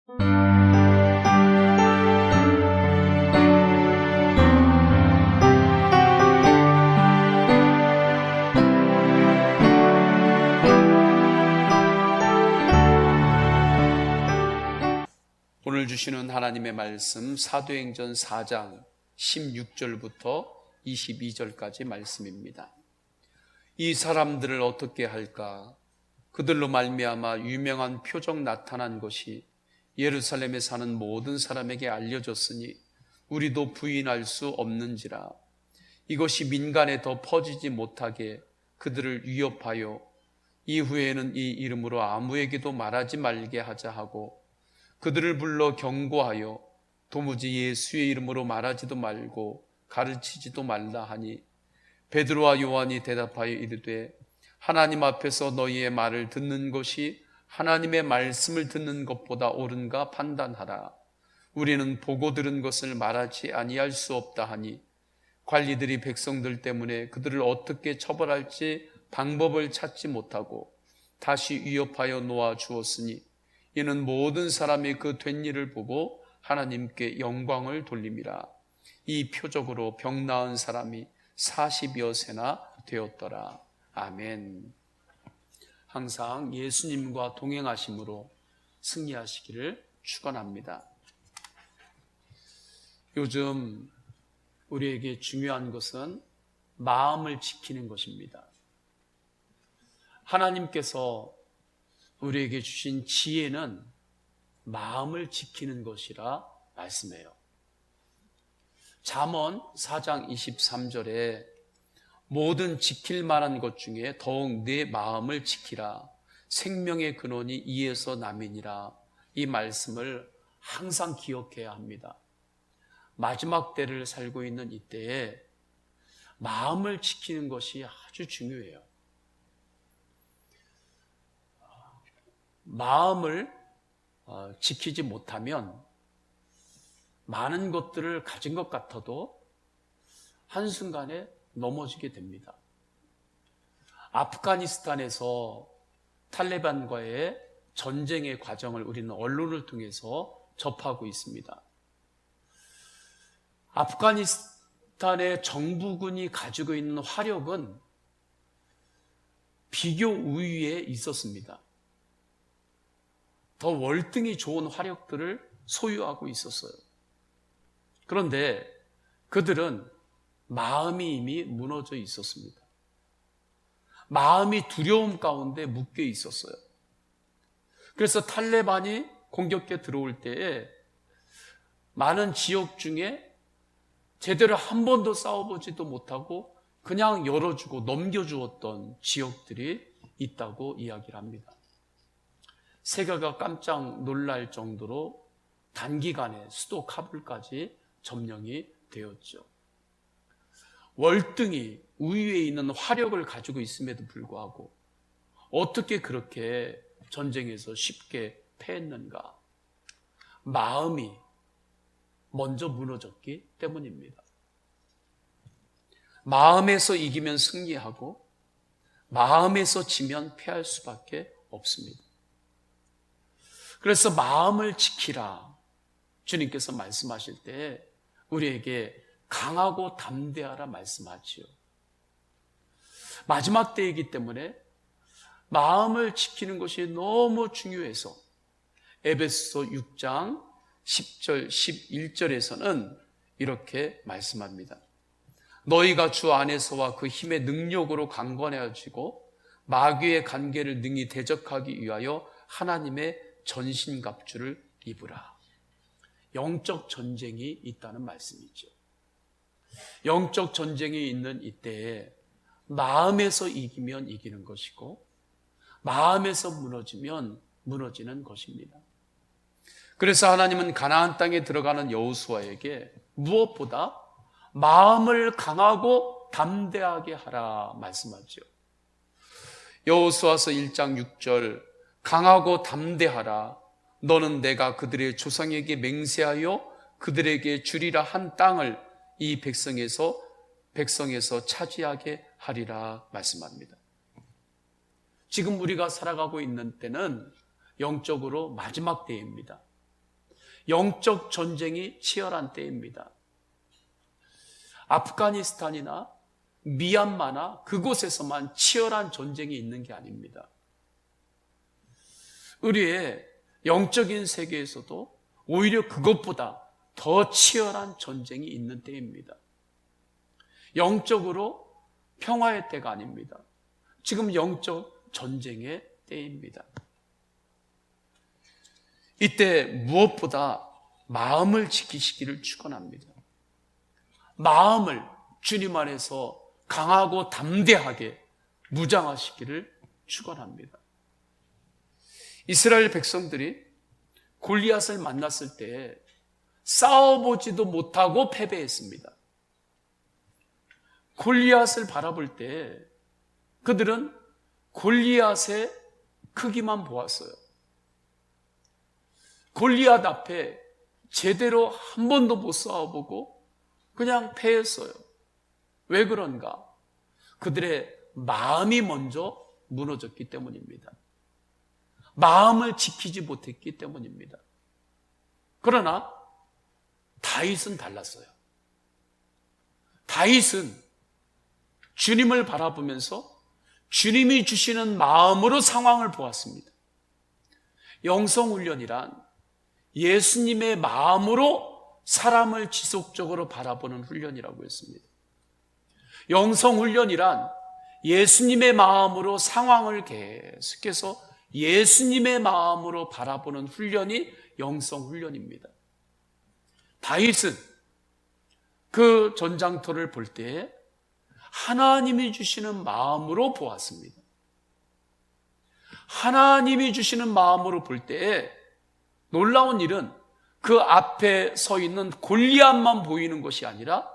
오늘 주시는 하나님의 말씀 사도행전 4장 16절부터 22절까지 말씀입니다. 이 사람들을 어떻게 할까? 그들로 말미암아 유명한 표적 나타난 것이 예루살렘에 사는 모든 사람에게 알려졌으니 우리도 부인할 수 없는지라. 이것이 민간에 더 퍼지지 못하게 그들을 위협하여 이후에는 이 이름으로 아무에게도 말하지 말게 하자 하고 그들을 불러 경고하여 도무지 예수의 이름으로 말하지도 말고 가르치지도 말라 하니 베드로와 요한이 대답하여 이르되 하나님 앞에서 너희의 말을 듣는 것이 하나님의 말씀을 듣는 것보다 옳은가 판단하라. 우리는 보고 들은 것을 말하지 아니할 수 없다 하니 관리들이 백성들 때문에 그들을 어떻게 처벌할지 방법을 찾지 못하고 다시 위협하여 놓아 주었으니 이는 모든 사람이 그 된 일을 보고 하나님께 영광을 돌림이라. 이 표적으로 병 나은 사람이 40여 세나 되었더라. 아멘. 항상 예수님과 동행하심으로 승리하시기를 축원합니다. 요즘 우리에게 중요한 것은 마음을 지키는 것입니다. 하나님께서 우리에게 주신 지혜는 마음을 지키는 것이라 말씀해요. 잠언 4장 23절에 모든 지킬 만한 것 중에 더욱 내 마음을 지키라. 생명의 근원이 이에서 남이니라. 이 말씀을 항상 기억해야 합니다. 마지막 때를 살고 있는 이때에 마음을 지키는 것이 아주 중요해요. 마음을 지키지 못하면 많은 것들을 가진 것 같아도 한순간에 넘어지게 됩니다. 아프가니스탄에서 탈레반과의 전쟁의 과정을 우리는 언론을 통해서 접하고 있습니다. 아프가니스탄의 정부군이 가지고 있는 화력은 비교 우위에 있었습니다. 더 월등히 좋은 화력들을 소유하고 있었어요. 그런데 그들은 마음이 이미 무너져 있었습니다. 마음이 두려움 가운데 묶여 있었어요. 그래서 탈레반이 공격해 들어올 때에 많은 지역 중에 제대로 한 번도 싸워보지도 못하고 그냥 열어주고 넘겨주었던 지역들이 있다고 이야기를 합니다. 세계가 깜짝 놀랄 정도로 단기간에 수도 카불까지 점령이 되었죠. 월등히 우위에 있는 화력을 가지고 있음에도 불구하고 어떻게 그렇게 전쟁에서 쉽게 패했는가? 마음이 먼저 무너졌기 때문입니다. 마음에서 이기면 승리하고 마음에서 지면 패할 수밖에 없습니다. 그래서 마음을 지키라. 주님께서 말씀하실 때 우리에게 강하고 담대하라 말씀하지요. 마지막 때이기 때문에 마음을 지키는 것이 너무 중요해서 에베소서 6장 10절 11절에서는 이렇게 말씀합니다. 너희가 주 안에서와 그 힘의 능력으로 강건해지고 마귀의 관계를 능히 대적하기 위하여 하나님의 전신갑주를 입으라. 영적 전쟁이 있다는 말씀이죠. 영적 전쟁이 있는 이때에 마음에서 이기면 이기는 것이고 마음에서 무너지면 무너지는 것입니다. 그래서 하나님은 가나안 땅에 들어가는 여호수아에게 무엇보다 마음을 강하고 담대하게 하라 말씀하죠. 여호수아서 1장 6절 강하고 담대하라. 너는 내가 그들의 조상에게 맹세하여 그들에게 주리라 한 땅을 이 백성에서 차지하게 하리라 말씀합니다. 지금 우리가 살아가고 있는 때는 영적으로 마지막 때입니다. 영적 전쟁이 치열한 때입니다. 아프가니스탄이나 미얀마나 그곳에서만 치열한 전쟁이 있는 게 아닙니다. 우리의 영적인 세계에서도 오히려 그것보다 더 치열한 전쟁이 있는 때입니다. 영적으로 평화의 때가 아닙니다. 지금 영적 전쟁의 때입니다. 이때 무엇보다 마음을 지키시기를 축원합니다. 마음을 주님 안에서 강하고 담대하게 무장하시기를 축원합니다. 이스라엘 백성들이 골리앗을 만났을 때 싸워보지도 못하고 패배했습니다. 골리앗을 바라볼 때 그들은 골리앗의 크기만 보았어요. 골리앗 앞에 제대로 한 번도 못 싸워보고 그냥 패했어요. 왜 그런가? 그들의 마음이 먼저 무너졌기 때문입니다. 마음을 지키지 못했기 때문입니다. 그러나 다윗은 달랐어요. 다윗은 주님을 바라보면서 주님이 주시는 마음으로 상황을 보았습니다. 영성훈련이란 예수님의 마음으로 사람을 지속적으로 바라보는 훈련이라고 했습니다. 영성훈련이란 예수님의 마음으로 상황을 계속해서 예수님의 마음으로 바라보는 훈련이 영성훈련입니다. 다윗은 그 전장터를 볼 때 하나님이 주시는 마음으로 보았습니다. 하나님이 주시는 마음으로 볼 때 놀라운 일은 그 앞에 서 있는 골리앗만 보이는 것이 아니라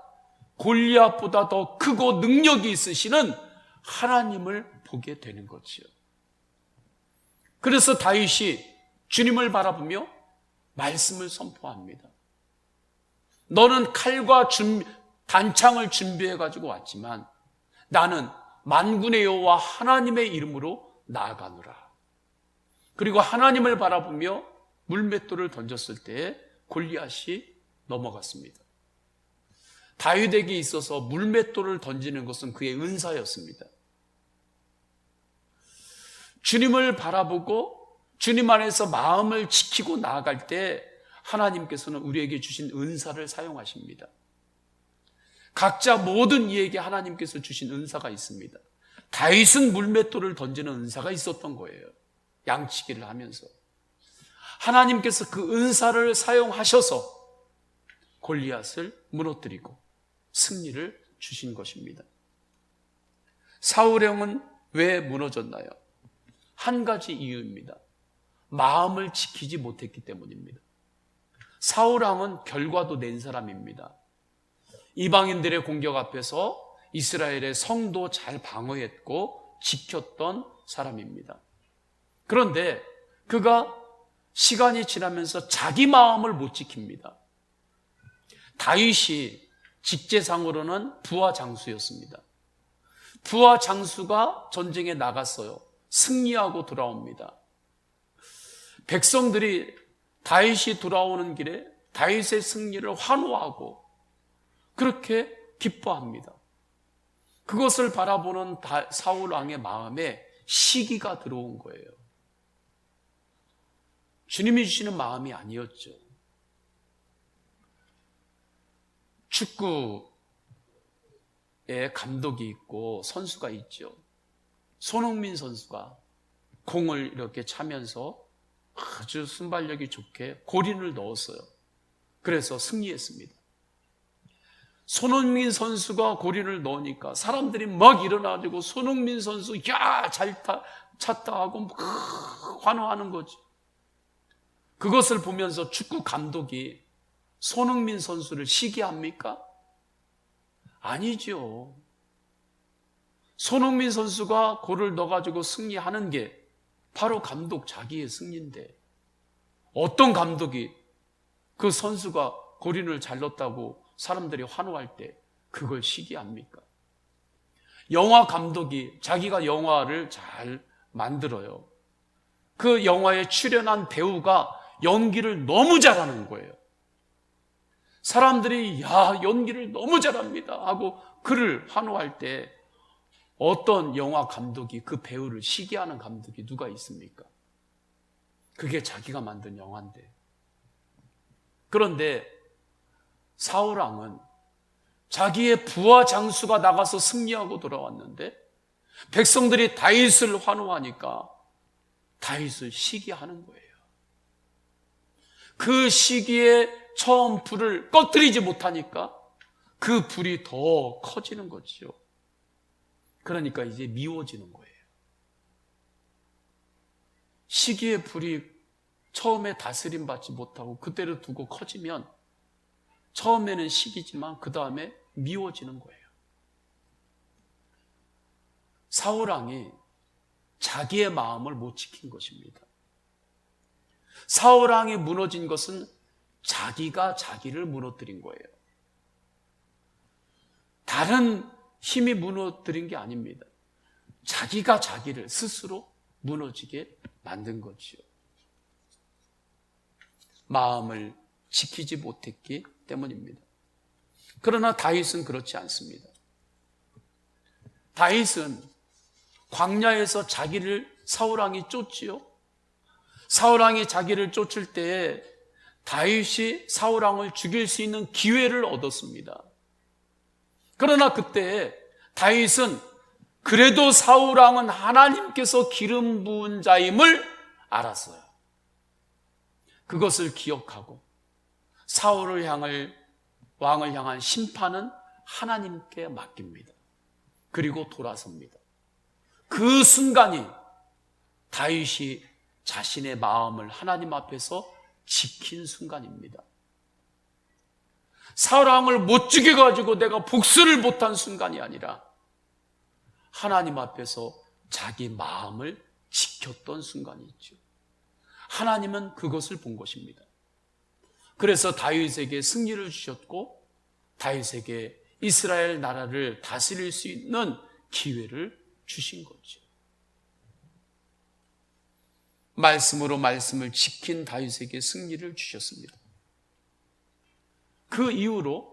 골리앗보다 더 크고 능력이 있으시는 하나님을 보게 되는 거지요. 그래서 다윗이 주님을 바라보며 말씀을 선포합니다. 너는 칼과 단창을 준비해 가지고 왔지만 나는 만군의 여호와 하나님의 이름으로 나아가노라. 그리고 하나님을 바라보며 물맷돌을 던졌을 때 골리앗이 넘어갔습니다. 다윗에게 있어서 물맷돌을 던지는 것은 그의 은사였습니다. 주님을 바라보고 주님 안에서 마음을 지키고 나아갈 때 하나님께서는 우리에게 주신 은사를 사용하십니다. 각자 모든 이에게 하나님께서 주신 은사가 있습니다. 다윗은 물맷돌을 던지는 은사가 있었던 거예요. 양치기를 하면서. 하나님께서 그 은사를 사용하셔서 골리앗을 무너뜨리고 승리를 주신 것입니다. 사울 왕은 왜 무너졌나요? 한 가지 이유입니다. 마음을 지키지 못했기 때문입니다. 사울 왕은 결과도 낸 사람입니다. 이방인들의 공격 앞에서 이스라엘의 성도 잘 방어했고 지켰던 사람입니다. 그런데 그가 시간이 지나면서 자기 마음을 못 지킵니다. 다윗이 직제상으로는 부하 장수였습니다. 부하 장수가 전쟁에 나갔어요. 승리하고 돌아옵니다. 백성들이 다윗이 돌아오는 길에 다윗의 승리를 환호하고 그렇게 기뻐합니다. 그것을 바라보는 사울 왕의 마음에 시기가 들어온 거예요. 주님이 주시는 마음이 아니었죠. 축구에 감독이 있고 선수가 있죠. 손흥민 선수가 공을 이렇게 차면서 아주 순발력이 좋게 골인을 넣었어요. 그래서 승리했습니다. 손흥민 선수가 골인을 넣으니까 사람들이 막 일어나가지고 손흥민 선수 야 잘 찼다 하고 막 환호하는 거죠. 그것을 보면서 축구 감독이 손흥민 선수를 시기합니까? 아니죠. 손흥민 선수가 골을 넣어가지고 승리하는 게 바로 감독 자기의 승리인데 어떤 감독이 그 선수가 골인을 잘 넣었다고 사람들이 환호할 때 그걸 시기합니까? 영화 감독이 자기가 영화를 잘 만들어요. 그 영화에 출연한 배우가 연기를 너무 잘하는 거예요. 사람들이 야, 연기를 너무 잘합니다 하고 그를 환호할 때 어떤 영화 감독이 그 배우를 시기하는 감독이 누가 있습니까? 그게 자기가 만든 영화인데. 그런데 사울왕은 자기의 부하 장수가 나가서 승리하고 돌아왔는데 백성들이 다윗을 환호하니까 다윗을 시기하는 거예요. 그 시기에 처음 불을 꺼뜨리지 못하니까 그 불이 더 커지는 거죠. 그러니까 이제 미워지는 거예요. 시기의 불이 처음에 다스림 받지 못하고 그때를 두고 커지면 처음에는 시기지만 그 다음에 미워지는 거예요. 사울왕이 자기의 마음을 못 지킨 것입니다. 사울왕이 무너진 것은 자기가 자기를 무너뜨린 거예요. 다른 힘이 무너뜨린 게 아닙니다. 자기가 자기를 스스로 무너지게 만든 거지요. 마음을 지키지 못했기 때문입니다. 그러나 다윗은 그렇지 않습니다. 다윗은 광야에서 자기를 사울왕이 쫓지요. 사울왕이 자기를 쫓을 때 다윗이 사울왕을 죽일 수 있는 기회를 얻었습니다. 그러나 그때 다윗은 그래도 사울왕은 하나님께서 기름 부은 자임을 알았어요. 그것을 기억하고 왕을 향한 심판은 하나님께 맡깁니다. 그리고 돌아섭니다. 그 순간이 다윗이 자신의 마음을 하나님 앞에서 지킨 순간입니다. 사울왕을 못 죽여가지고 내가 복수를 못한 순간이 아니라 하나님 앞에서 자기 마음을 지켰던 순간이 있죠. 하나님은 그것을 본 것입니다. 그래서 다윗에게 승리를 주셨고 다윗에게 이스라엘 나라를 다스릴 수 있는 기회를 주신 거죠. 말씀으로 말씀을 지킨 다윗에게 승리를 주셨습니다. 그 이후로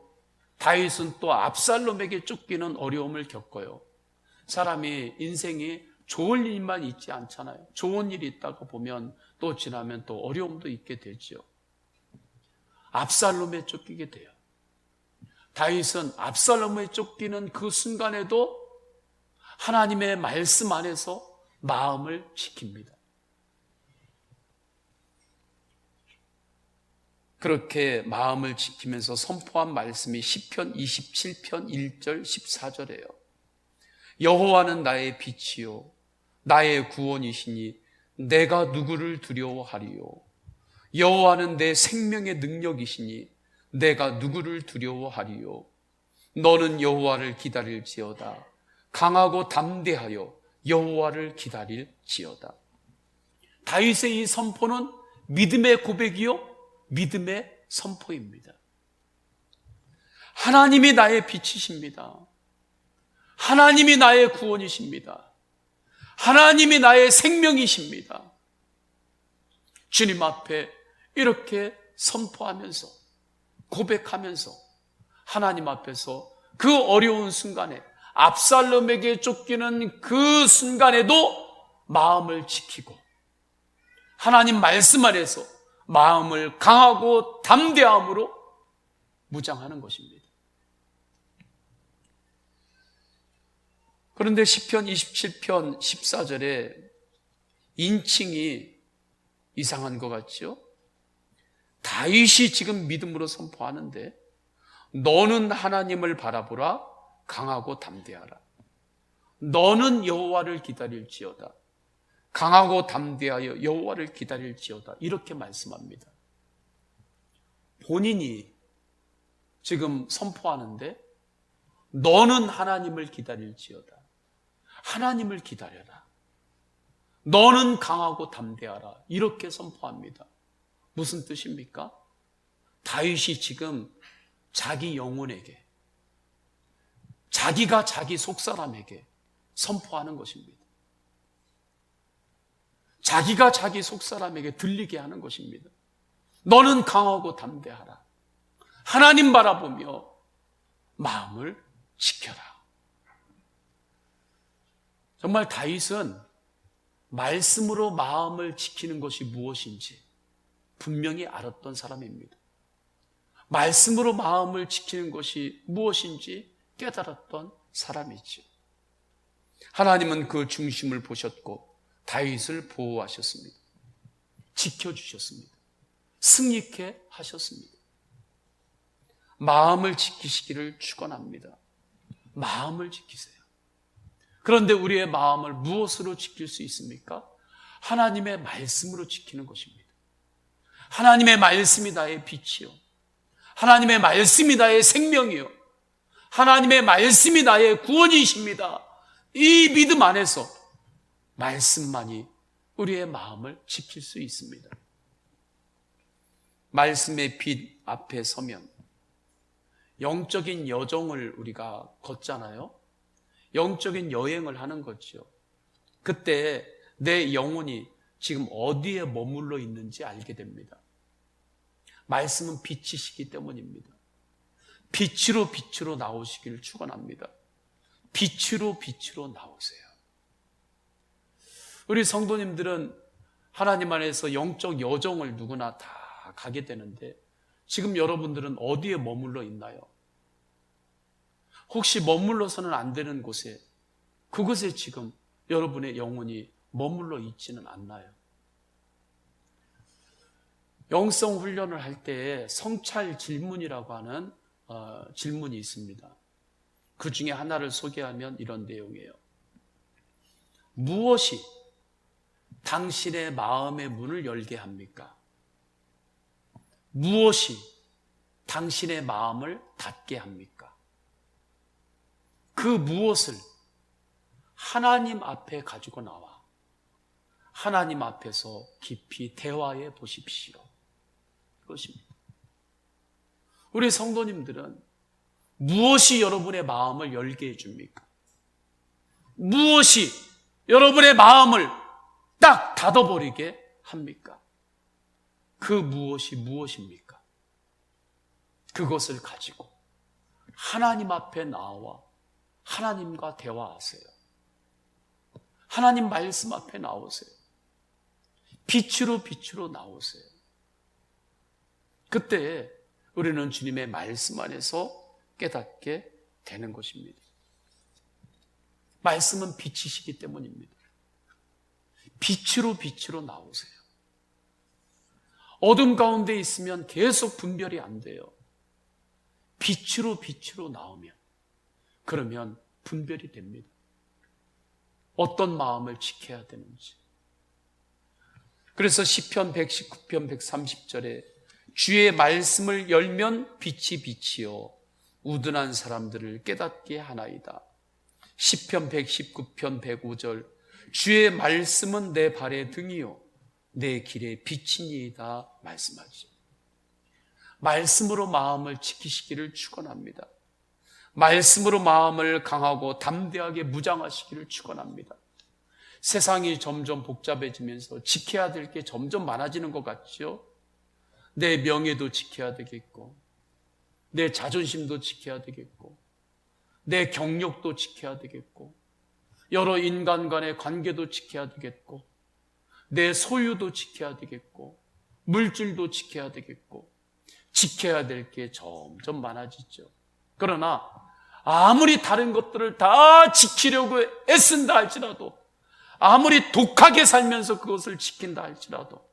다윗은 또 압살롬에게 쫓기는 어려움을 겪어요. 사람이 인생이 좋은 일만 있지 않잖아요. 좋은 일이 있다가 보면 또 지나면 또 어려움도 있게 되죠. 압살롬에 쫓기게 돼요. 다윗은 압살롬에 쫓기는 그 순간에도 하나님의 말씀 안에서 마음을 지킵니다. 그렇게 마음을 지키면서 선포한 말씀이 시편 27편 1절 14절이에요. 여호와는 나의 빛이요 나의 구원이시니 내가 누구를 두려워하리요. 여호와는 내 생명의 능력이시니 내가 누구를 두려워하리요. 너는 여호와를 기다릴지어다. 강하고 담대하여 여호와를 기다릴지어다. 다윗의 이 선포는 믿음의 고백이요 믿음의 선포입니다. 하나님이 나의 빛이십니다. 하나님이 나의 구원이십니다. 하나님이 나의 생명이십니다. 주님 앞에 이렇게 선포하면서 고백하면서 하나님 앞에서 그 어려운 순간에 압살롬에게 쫓기는 그 순간에도 마음을 지키고 하나님 말씀 안에서 마음을 강하고 담대함으로 무장하는 것입니다. 그런데 시편 27편 14절에 인칭이 이상한 것 같죠? 다윗이 지금 믿음으로 선포하는데 너는 하나님을 바라보라 강하고 담대하라. 너는 여호와를 기다릴지어다. 강하고 담대하여 여호와를 기다릴지어다. 이렇게 말씀합니다. 본인이 지금 선포하는데 너는 하나님을 기다릴지어다. 하나님을 기다려라. 너는 강하고 담대하라. 이렇게 선포합니다. 무슨 뜻입니까? 다윗이 지금 자기 영혼에게 자기가 자기 속사람에게 선포하는 것입니다. 자기가 자기 속사람에게 들리게 하는 것입니다. 너는 강하고 담대하라. 하나님 바라보며 마음을 지켜라. 정말 다윗은 말씀으로 마음을 지키는 것이 무엇인지 분명히 알았던 사람입니다. 말씀으로 마음을 지키는 것이 무엇인지 깨달았던 사람이죠. 하나님은 그 중심을 보셨고 다윗을 보호하셨습니다. 지켜주셨습니다. 승리케 하셨습니다. 마음을 지키시기를 축원합니다. 마음을 지키세요. 그런데 우리의 마음을 무엇으로 지킬 수 있습니까? 하나님의 말씀으로 지키는 것입니다. 하나님의 말씀이 나의 빛이요, 하나님의 말씀이 나의 생명이요, 하나님의 말씀이 나의 구원이십니다. 이 믿음 안에서 말씀만이 우리의 마음을 지킬 수 있습니다. 말씀의 빛 앞에 서면 영적인 여정을 우리가 걷잖아요. 영적인 여행을 하는 거죠. 그때 내 영혼이 지금 어디에 머물러 있는지 알게 됩니다. 말씀은 빛이시기 때문입니다. 빛으로 나오시기를 축원합니다. 빛으로 나오세요. 우리 성도님들은 하나님 안에서 영적 여정을 누구나 다 가게 되는데 지금 여러분들은 어디에 머물러 있나요? 혹시 머물러서는 안 되는 곳에, 그곳에 지금 여러분의 영혼이 머물러 있지는 않나요? 영성 훈련을 할 때 성찰 질문이라고 하는 질문이 있습니다. 그 중에 하나를 소개하면 이런 내용이에요. 무엇이 당신의 마음의 문을 열게 합니까? 무엇이 당신의 마음을 닫게 합니까? 그 무엇을 하나님 앞에 가지고 나와 하나님 앞에서 깊이 대화해 보십시오. 그것입니다. 우리 성도님들은 무엇이 여러분의 마음을 열게 해줍니까? 무엇이 여러분의 마음을 딱 닫아버리게 합니까? 그 무엇이 무엇입니까? 그것을 가지고 하나님 앞에 나와 하나님과 대화하세요. 하나님 말씀 앞에 나오세요. 빛으로 나오세요. 그때 우리는 주님의 말씀 안에서 깨닫게 되는 것입니다. 말씀은 빛이시기 때문입니다. 빛으로 나오세요. 어둠 가운데 있으면 계속 분별이 안 돼요. 빛으로 나오면, 그러면 분별이 됩니다. 어떤 마음을 지켜야 되는지. 그래서 시편 119편 130절에 주의 말씀을 열면 빛이요 우둔한 사람들을 깨닫게 하나이다. 시편 119편 105절 주의 말씀은 내 발의 등이요 내 길의 빛이니이다 말씀하죠. 말씀으로 마음을 지키시기를 축원합니다. 말씀으로 마음을 강하고 담대하게 무장하시기를 축원합니다. 세상이 점점 복잡해지면서 지켜야 될 게 점점 많아지는 것 같죠? 내 명예도 지켜야 되겠고, 내 자존심도 지켜야 되겠고, 내 경력도 지켜야 되겠고, 여러 인간 간의 관계도 지켜야 되겠고, 내 소유도 지켜야 되겠고, 물질도 지켜야 되겠고, 지켜야 될 게 점점 많아지죠. 그러나 아무리 다른 것들을 다 지키려고 애쓴다 할지라도, 아무리 독하게 살면서 그것을 지킨다 할지라도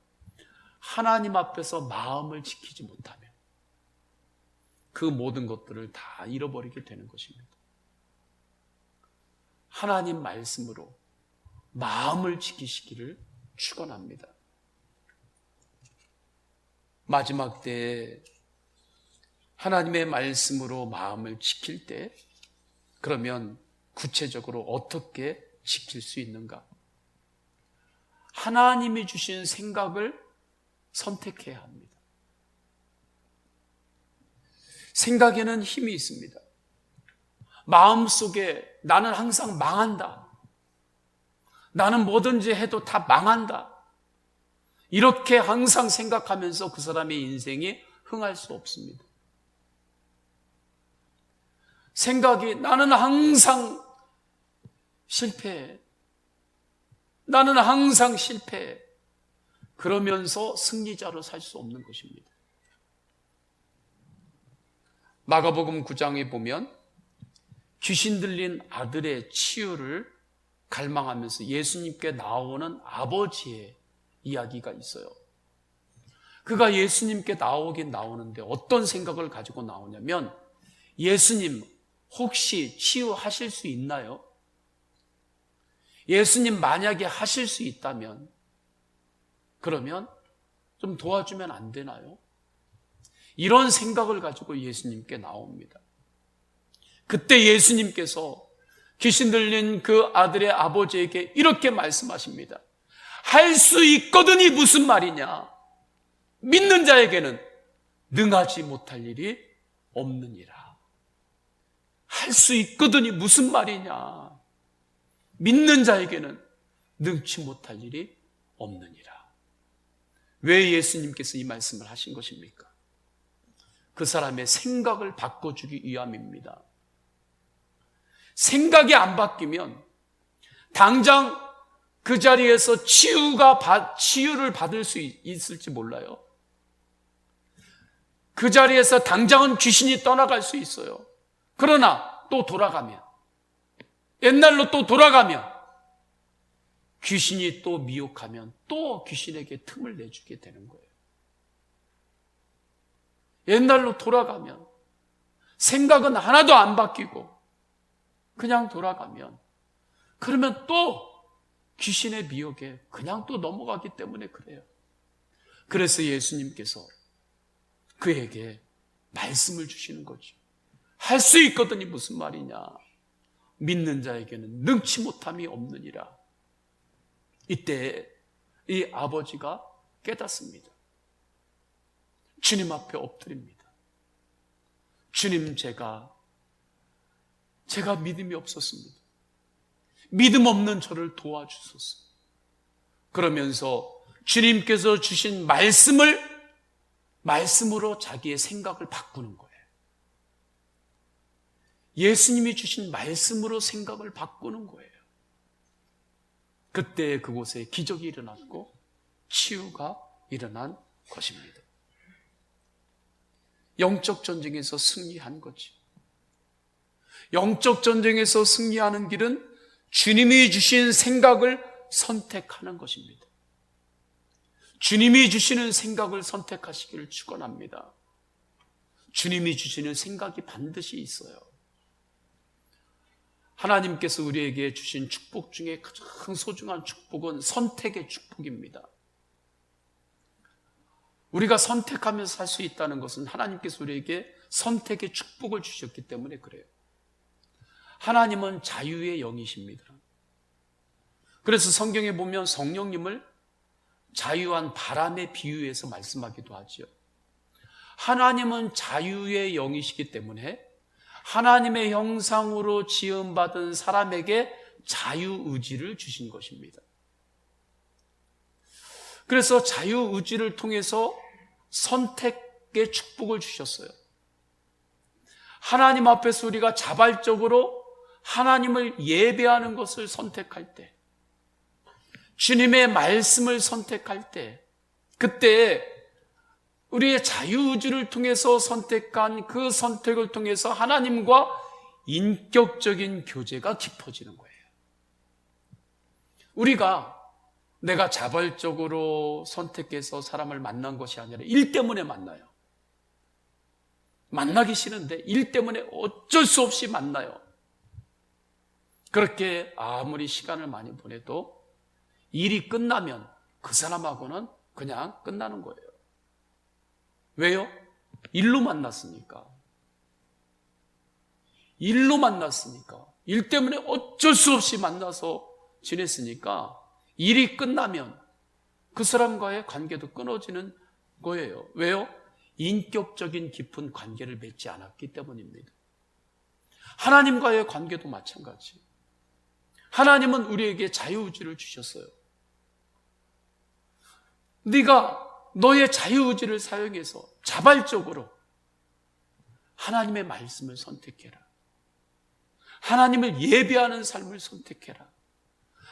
하나님 앞에서 마음을 지키지 못하면 그 모든 것들을 다 잃어버리게 되는 것입니다. 하나님 말씀으로 마음을 지키시기를 축원합니다. 마지막 때에 하나님의 말씀으로 마음을 지킬 때, 그러면 구체적으로 어떻게 지킬 수 있는가? 하나님이 주신 생각을 선택해야 합니다. 생각에는 힘이 있습니다. 마음속에 나는 항상 망한다, 나는 뭐든지 해도 다 망한다, 이렇게 항상 생각하면서 그 사람의 인생이 흥할 수 없습니다. 생각이 나는 항상 실패해. 나는 항상 실패해. 그러면서 승리자로 살 수 없는 것입니다. 마가복음 9장에 보면 귀신 들린 아들의 치유를 갈망하면서 예수님께 나오는 아버지의 이야기가 있어요. 그가 예수님께 나오긴 나오는데 어떤 생각을 가지고 나오냐면, 예수님 혹시 치유하실 수 있나요? 예수님 만약에 하실 수 있다면 그러면 좀 도와주면 안 되나요? 이런 생각을 가지고 예수님께 나옵니다. 그때 예수님께서 귀신 들린 그 아들의 아버지에게 이렇게 말씀하십니다. 할 수 있거든이 무슨 말이냐? 믿는 자에게는 능하지 못할 일이 없느니라. 할 수 있거든이 무슨 말이냐? 믿는 자에게는 능치 못할 일이 없느니라. 왜 예수님께서 이 말씀을 하신 것입니까? 그 사람의 생각을 바꿔주기 위함입니다. 생각이 안 바뀌면 당장 그 자리에서 치유를 받을 수 있을지 몰라요. 그 자리에서 당장은 귀신이 떠나갈 수 있어요. 그러나 또 돌아가면, 옛날로 또 돌아가면, 귀신이 또 미혹하면 또 귀신에게 틈을 내주게 되는 거예요. 옛날로 돌아가면, 생각은 하나도 안 바뀌고 그냥 돌아가면, 그러면 또 귀신의 미혹에 그냥 또 넘어가기 때문에 그래요. 그래서 예수님께서 그에게 말씀을 주시는 거죠. 할 수 있거든이 무슨 말이냐? 믿는 자에게는 능치 못함이 없느니라. 이때 이 아버지가 깨닫습니다. 주님 앞에 엎드립니다. 주님, 제가 믿음이 없었습니다. 믿음 없는 저를 도와주소서. 그러면서 주님께서 주신 말씀으로 자기의 생각을 바꾸는 거예요. 예수님이 주신 말씀으로 생각을 바꾸는 거예요. 그때 그곳에 기적이 일어났고 치유가 일어난 것입니다. 영적 전쟁에서 승리한 거지. 영적 전쟁에서 승리하는 길은 주님이 주신 생각을 선택하는 것입니다. 주님이 주시는 생각을 선택하시기를 축원합니다. 주님이 주시는 생각이 반드시 있어요. 하나님께서 우리에게 주신 축복 중에 가장 소중한 축복은 선택의 축복입니다. 우리가 선택하면서 살 수 있다는 것은 하나님께서 우리에게 선택의 축복을 주셨기 때문에 그래요. 하나님은 자유의 영이십니다. 그래서 성경에 보면 성령님을 자유한 바람에 비유해서 말씀하기도 하죠. 하나님은 자유의 영이시기 때문에 하나님의 형상으로 지음받은 사람에게 자유의지를 주신 것입니다. 그래서 자유의지를 통해서 선택의 축복을 주셨어요. 하나님 앞에서 우리가 자발적으로 하나님을 예배하는 것을 선택할 때, 주님의 말씀을 선택할 때, 그때 우리의 자유의지를 통해서 선택한 그 선택을 통해서 하나님과 인격적인 교제가 깊어지는 거예요. 우리가 내가 자발적으로 선택해서 사람을 만난 것이 아니라 일 때문에 만나요. 만나기 싫은데 일 때문에 어쩔 수 없이 만나요. 그렇게 아무리 시간을 많이 보내도 일이 끝나면 그 사람하고는 그냥 끝나는 거예요. 왜요? 일로 만났으니까. 일로 만났으니까. 일 때문에 어쩔 수 없이 만나서 지냈으니까 일이 끝나면 그 사람과의 관계도 끊어지는 거예요. 왜요? 인격적인 깊은 관계를 맺지 않았기 때문입니다. 하나님과의 관계도 마찬가지. 하나님은 우리에게 자유의지를 주셨어요. 네가 너의 자유의지를 사용해서 자발적으로 하나님의 말씀을 선택해라. 하나님을 예배하는 삶을 선택해라.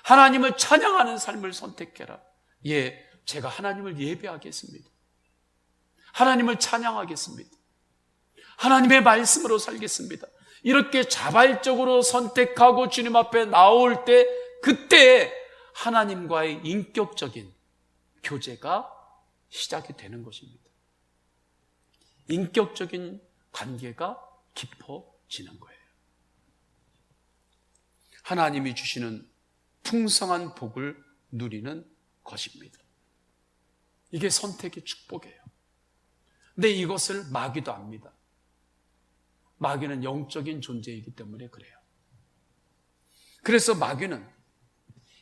하나님을 찬양하는 삶을 선택해라. 예, 제가 하나님을 예배하겠습니다. 하나님을 찬양하겠습니다. 하나님의 말씀으로 살겠습니다. 이렇게 자발적으로 선택하고 주님 앞에 나올 때, 그때 하나님과의 인격적인 교제가 시작이 되는 것입니다. 인격적인 관계가 깊어지는 거예요. 하나님이 주시는 풍성한 복을 누리는 것입니다. 이게 선택의 축복이에요. 근데 이것을 마귀도 압니다. 마귀는 영적인 존재이기 때문에 그래요. 그래서 마귀는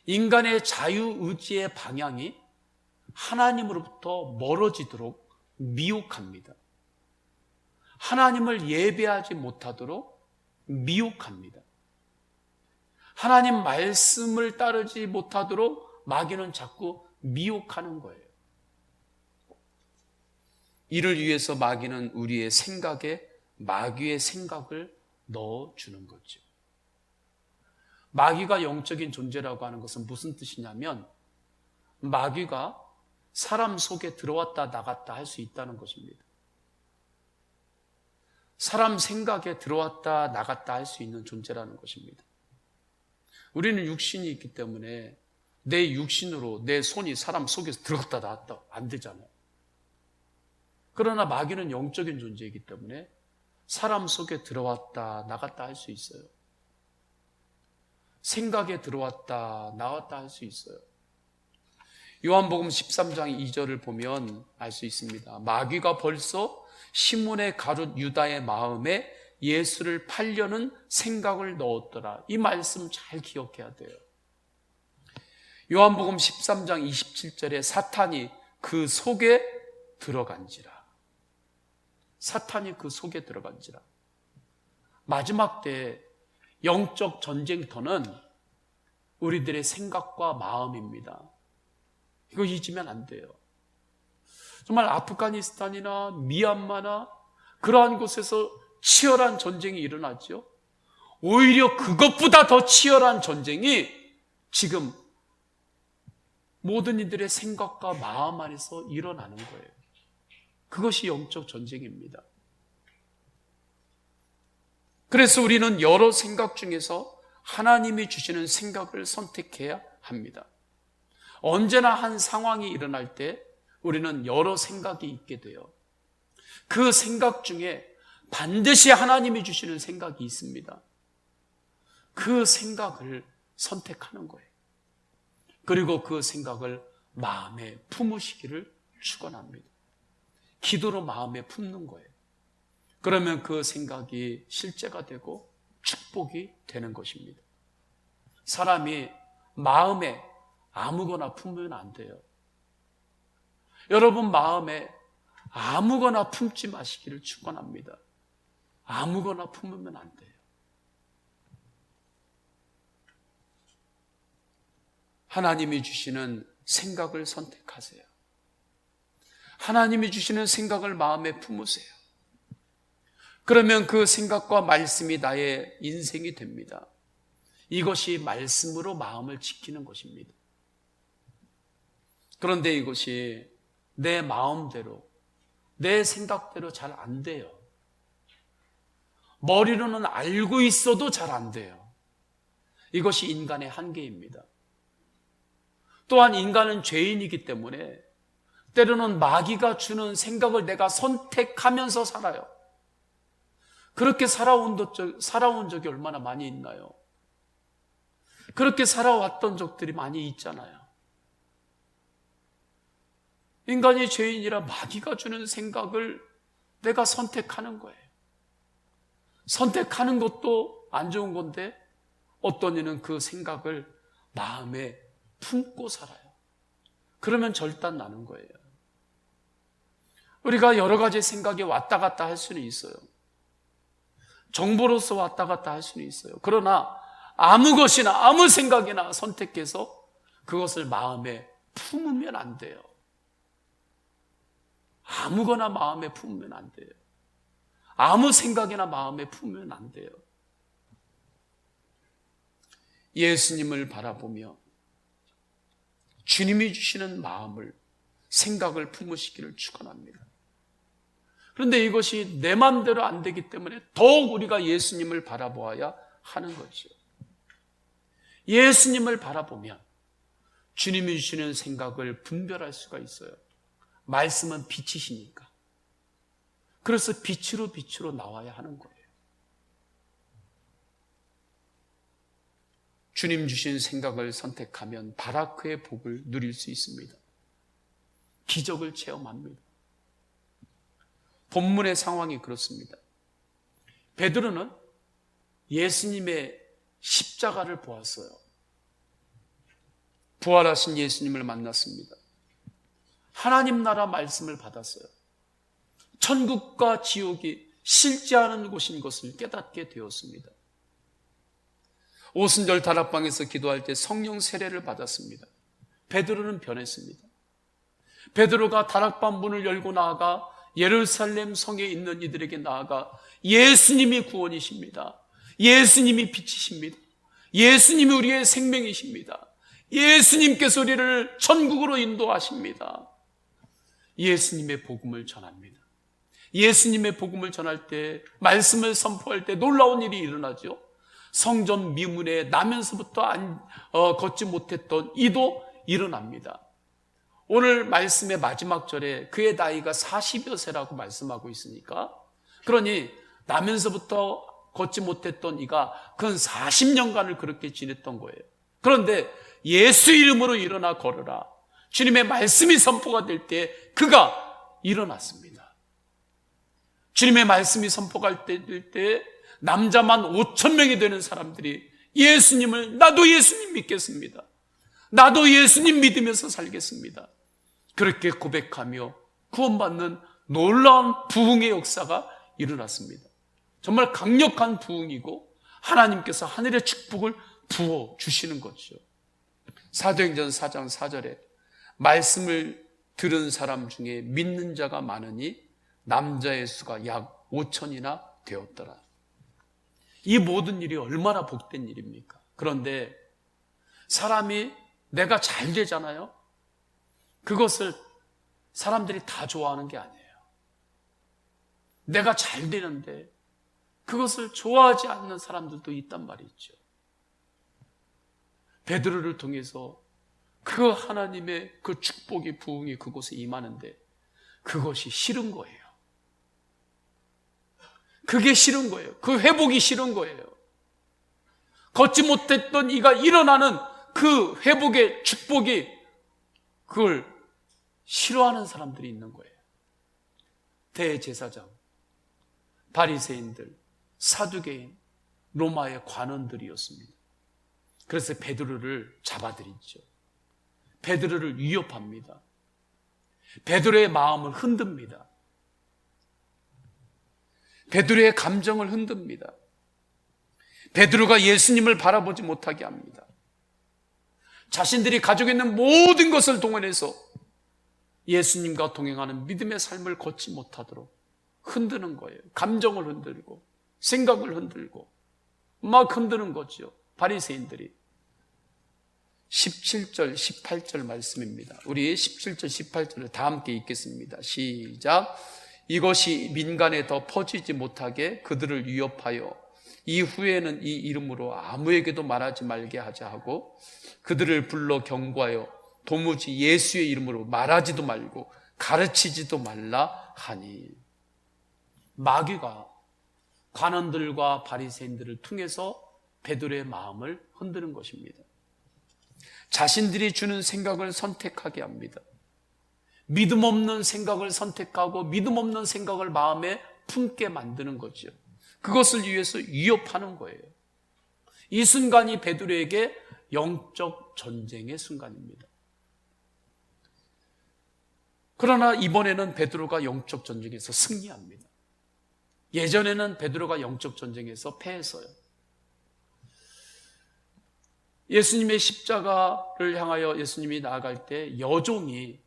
인간의 자유의지의 방향이 하나님으로부터 멀어지도록 미혹합니다. 하나님을 예배하지 못하도록 미혹합니다. 하나님 말씀을 따르지 못하도록 마귀는 자꾸 미혹하는 거예요. 이를 위해서 마귀는 우리의 생각에 마귀의 생각을 넣어주는 거죠. 마귀가 영적인 존재라고 하는 것은 무슨 뜻이냐면, 마귀가 사람 속에 들어왔다 나갔다 할 수 있다는 것입니다. 사람 생각에 들어왔다 나갔다 할 수 있는 존재라는 것입니다. 우리는 육신이 있기 때문에 내 육신으로 내 손이 사람 속에서 들어갔다 나갔다 안 되잖아요. 그러나 마귀는 영적인 존재이기 때문에 사람 속에 들어왔다 나갔다 할 수 있어요. 생각에 들어왔다 나갔다 할 수 있어요. 요한복음 13장 2절을 보면 알 수 있습니다. 마귀가 벌써 시몬의 가룟 유다의 마음에 예수를 팔려는 생각을 넣었더라. 이 말씀 잘 기억해야 돼요. 요한복음 13장 27절에 사탄이 그 속에 들어간지라. 사탄이 그 속에 들어간지라. 마지막 때 영적 전쟁터는 우리들의 생각과 마음입니다. 이거 잊으면 안 돼요. 정말 아프가니스탄이나 미얀마나 그러한 곳에서 치열한 전쟁이 일어났죠. 오히려 그것보다 더 치열한 전쟁이 지금 모든 이들의 생각과 마음 안에서 일어나는 거예요. 그것이 영적 전쟁입니다. 그래서 우리는 여러 생각 중에서 하나님이 주시는 생각을 선택해야 합니다. 언제나 한 상황이 일어날 때 우리는 여러 생각이 있게 돼요. 그 생각 중에 반드시 하나님이 주시는 생각이 있습니다. 그 생각을 선택하는 거예요. 그리고 그 생각을 마음에 품으시기를 축원합니다. 기도로 마음에 품는 거예요. 그러면 그 생각이 실제가 되고 축복이 되는 것입니다. 사람이 마음에 아무거나 품으면 안 돼요. 여러분 마음에 아무거나 품지 마시기를 축원합니다. 아무거나 품으면 안 돼요. 하나님이 주시는 생각을 선택하세요. 하나님이 주시는 생각을 마음에 품으세요. 그러면 그 생각과 말씀이 나의 인생이 됩니다. 이것이 말씀으로 마음을 지키는 것입니다. 그런데 이것이 내 마음대로, 내 생각대로 잘 안 돼요. 머리로는 알고 있어도 잘 안 돼요. 이것이 인간의 한계입니다. 또한 인간은 죄인이기 때문에 때로는 마귀가 주는 생각을 내가 선택하면서 살아요. 그렇게 살아온 적이 얼마나 많이 있나요? 그렇게 살아왔던 적들이 많이 있잖아요. 인간이 죄인이라 마귀가 주는 생각을 내가 선택하는 거예요. 선택하는 것도 안 좋은 건데 어떤 이는 그 생각을 마음에 품고 살아요. 그러면 절단 나는 거예요. 우리가 여러 가지 생각이 왔다 갔다 할 수는 있어요. 정보로서 왔다 갔다 할 수는 있어요. 그러나 아무 것이나 아무 생각이나 선택해서 그것을 마음에 품으면 안 돼요. 아무거나 마음에 품으면 안 돼요. 아무 생각이나 마음에 품으면 안 돼요. 예수님을 바라보며 주님이 주시는 마음을, 생각을 품으시기를 축원합니다. 그런데 이것이 내 마음대로 안 되기 때문에 더욱 우리가 예수님을 바라보아야 하는 거죠. 예수님을 바라보면 주님이 주시는 생각을 분별할 수가 있어요. 말씀은 빛이시니까. 그래서 빛으로 나와야 하는 거예요. 주님 주신 생각을 선택하면 바라크의 복을 누릴 수 있습니다. 기적을 체험합니다. 본문의 상황이 그렇습니다. 베드로는 예수님의 십자가를 보았어요. 부활하신 예수님을 만났습니다. 하나님 나라 말씀을 받았어요. 천국과 지옥이 실제하는 곳인 것을 깨닫게 되었습니다. 오순절 다락방에서 기도할 때 성령 세례를 받았습니다. 베드로는 변했습니다. 베드로가 다락방 문을 열고 나아가 예루살렘 성에 있는 이들에게 나아가 예수님이 구원이십니다. 예수님이 빛이십니다. 예수님이 우리의 생명이십니다. 예수님께서 우리를 천국으로 인도하십니다. 예수님의 복음을 전합니다. 예수님의 복음을 전할 때, 말씀을 선포할 때 놀라운 일이 일어나죠. 성전 미문에 나면서부터 걷지 못했던 이도 일어납니다. 오늘 말씀의 마지막 절에 그의 나이가 40여 세라고 말씀하고 있으니까, 그러니 나면서부터 걷지 못했던 이가 근 40년간을 그렇게 지냈던 거예요. 그런데 예수 이름으로 일어나 걸으라, 주님의 말씀이 선포가 될 때 그가 일어났습니다. 주님의 말씀이 선포가 될 때 남자만 5,000명이 되는 사람들이 예수님을, 나도 예수님 믿겠습니다, 나도 예수님 믿으면서 살겠습니다, 그렇게 고백하며 구원받는 놀라운 부흥의 역사가 일어났습니다. 정말 강력한 부흥이고 하나님께서 하늘의 축복을 부어주시는 거죠. 사도행전 4장 4절에 말씀을 들은 사람 중에 믿는 자가 많으니 남자의 수가 약 5,000이나 되었더라. 이 모든 일이 얼마나 복된 일입니까? 그런데 사람이 내가 잘 되잖아요. 그것을 사람들이 다 좋아하는 게 아니에요. 내가 잘 되는데 그것을 좋아하지 않는 사람들도 있단 말이죠. 베드로를 통해서 그 하나님의 그 축복이, 부흥이 그곳에 임하는데 그것이 싫은 거예요. 그게 싫은 거예요. 그 회복이 싫은 거예요. 걷지 못했던 이가 일어나는 그 회복의 축복이, 그걸 싫어하는 사람들이 있는 거예요. 대제사장, 바리새인들, 사두개인, 로마의 관원들이었습니다. 그래서 베드로를 잡아들이죠. 베드로를 위협합니다. 베드로의 마음을 흔듭니다. 베드로의 감정을 흔듭니다. 베드로가 예수님을 바라보지 못하게 합니다. 자신들이 가지고 있는 모든 것을 동원해서 예수님과 동행하는 믿음의 삶을 걷지 못하도록 흔드는 거예요. 감정을 흔들고 생각을 흔들고 막 흔드는 거죠. 바리새인들이. 17절 18절 말씀입니다. 우리 17절 18절을 다 함께 읽겠습니다. 시작. 이것이 민간에 더 퍼지지 못하게 그들을 위협하여 이후에는 이 이름으로 아무에게도 말하지 말게 하자 하고 그들을 불러 경고하여 도무지 예수의 이름으로 말하지도 말고 가르치지도 말라 하니. 마귀가 관원들과 바리새인들을 통해서 베드로의 마음을 흔드는 것입니다. 자신들이 주는 생각을 선택하게 합니다. 믿음 없는 생각을 선택하고 믿음 없는 생각을 마음에 품게 만드는 거죠. 그것을 위해서 위협하는 거예요. 이 순간이 베드로에게 영적 전쟁의 순간입니다. 그러나 이번에는 베드로가 영적 전쟁에서 승리합니다. 예전에는 베드로가 영적 전쟁에서 패했어요. 예수님의 십자가를 향하여 예수님이 나아갈 때 여종이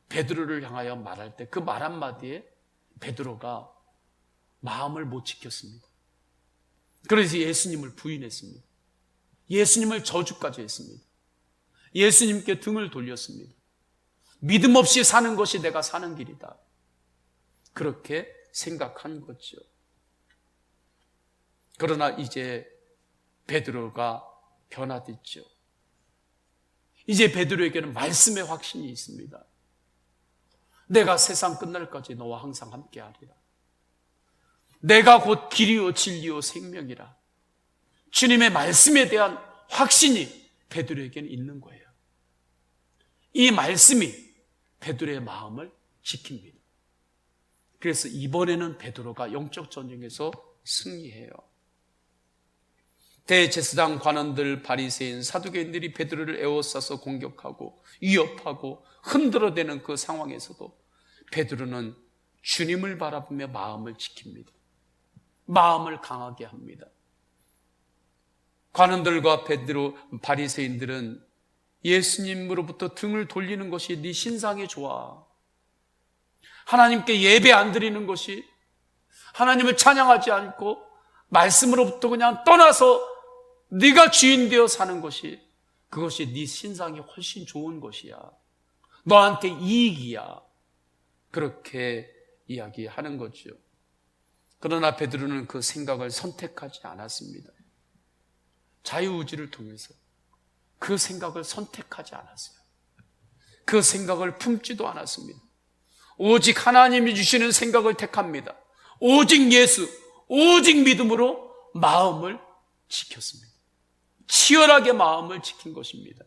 베드로를 향하여 말할 때 그 말 한마디에 베드로가 마음을 못 지켰습니다. 그래서 예수님을 부인했습니다. 예수님을 저주까지 했습니다. 예수님께 등을 돌렸습니다. 믿음 없이 사는 것이 내가 사는 길이다. 그렇게 생각한 거죠. 그러나 이제 베드로가 변화됐죠. 이제 베드로에게는 말씀의 확신이 있습니다. 내가 세상 끝날까지 너와 항상 함께하리라. 내가 곧 길이요 진리요 생명이라. 주님의 말씀에 대한 확신이 베드로에게는 있는 거예요. 이 말씀이 베드로의 마음을 지킵니다. 그래서 이번에는 베드로가 영적 전쟁에서 승리해요. 대제사장 관원들, 바리새인, 사두개인들이 베드로를 에워싸서 공격하고 위협하고 흔들어대는 그 상황에서도 베드로는 주님을 바라보며 마음을 지킵니다. 마음을 강하게 합니다. 관원들과 베드로, 바리새인들은 예수님으로부터 등을 돌리는 것이 네 신상이 좋아. 하나님께 예배 안 드리는 것이, 하나님을 찬양하지 않고 말씀으로부터 그냥 떠나서 네가 주인 되어 사는 것이, 그것이 네 신상이 훨씬 좋은 것이야. 너한테 이익이야. 그렇게 이야기하는 거죠. 그러나 베드로는 그 생각을 선택하지 않았습니다. 자유의지를 통해서 그 생각을 선택하지 않았어요. 그 생각을 품지도 않았습니다. 오직 하나님이 주시는 생각을 택합니다. 오직 예수, 오직 믿음으로 마음을 지켰습니다. 치열하게 마음을 지킨 것입니다.